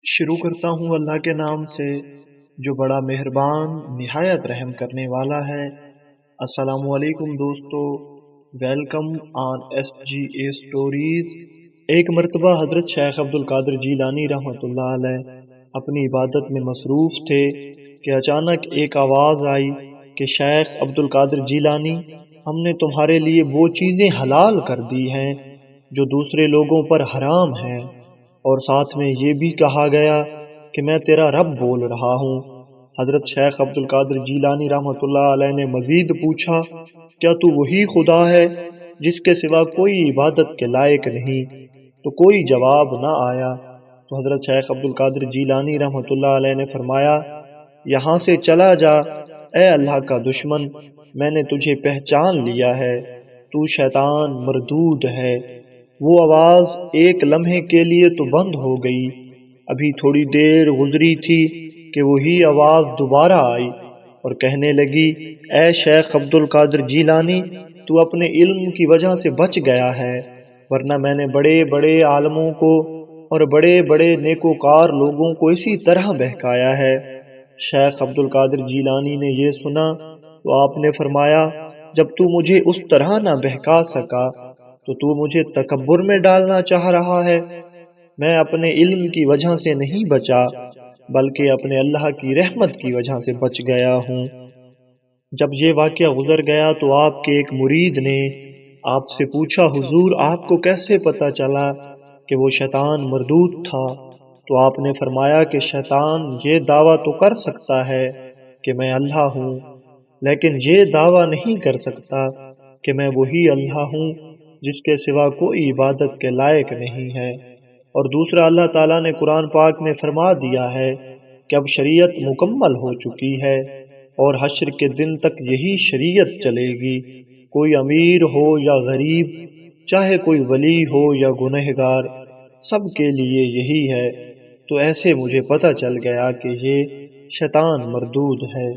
شروع کرتا ہوں اللہ کے نام سے جو بڑا مہربان نہایت رحم کرنے والا ہے۔ السلام علیکم دوستو، welcome on S G A stories. ایک مرتبہ حضرت شیخ عبد القادر جیلانی رحمۃ اللہ علیہ اپنی عبادت میں مصروف تھے کہ اچانک ایک آواز آئی کہ شیخ عبد القادر جیلانی، ہم نے تمہارے لیے وہ چیزیں حلال کر دی ہیں جو دوسرے لوگوں پر حرام ہیں، اور ساتھ میں یہ بھی کہا گیا کہ میں تیرا رب بول رہا ہوں۔ حضرت شیخ عبد القادر جیلانی رحمۃ اللہ علیہ نے مزید پوچھا، کیا تو وہی خدا ہے جس کے سوا کوئی عبادت کے لائق نہیں؟ تو کوئی جواب نہ آیا۔ تو حضرت شیخ عبد القادر جیلانی رحمۃ اللہ علیہ نے فرمایا، یہاں سے چلا جا اے اللہ کا دشمن، میں نے تجھے پہچان لیا ہے، تو شیطان مردود ہے۔ وہ آواز ایک لمحے کے لیے تو بند ہو گئی، ابھی تھوڑی دیر گزری تھی کہ وہی آواز دوبارہ آئی اور کہنے لگی، اے شیخ عبد القادر جیلانی، تو اپنے علم کی وجہ سے بچ گیا ہے، ورنہ میں نے بڑے بڑے عالموں کو اور بڑے بڑے نیکوکار لوگوں کو اسی طرح بہکایا ہے۔ شیخ عبد القادر جیلانی نے یہ سنا تو آپ نے فرمایا، جب تو مجھے اس طرح نہ بہکا سکا تو مجھے تکبر میں ڈالنا چاہ رہا ہے۔ میں اپنے علم کی وجہ سے نہیں بچا، بلکہ اپنے اللہ کی رحمت کی وجہ سے بچ گیا ہوں۔ جب یہ واقعہ گزر گیا تو آپ کے ایک مرید نے آپ سے پوچھا، حضور آپ کو کیسے پتا چلا کہ وہ شیطان مردود تھا؟ تو آپ نے فرمایا کہ شیطان یہ دعویٰ تو کر سکتا ہے کہ میں اللہ ہوں، لیکن یہ دعویٰ نہیں کر سکتا کہ میں وہی اللہ ہوں جس کے سوا کوئی عبادت کے لائق نہیں ہے۔ اور دوسرا، اللہ تعالیٰ نے قرآن پاک میں فرما دیا ہے کہ اب شریعت مکمل ہو چکی ہے اور حشر کے دن تک یہی شریعت چلے گی، کوئی امیر ہو یا غریب، چاہے کوئی ولی ہو یا گنہگار، سب کے لیے یہی ہے۔ تو ایسے مجھے پتہ چل گیا کہ یہ شیطان مردود ہے۔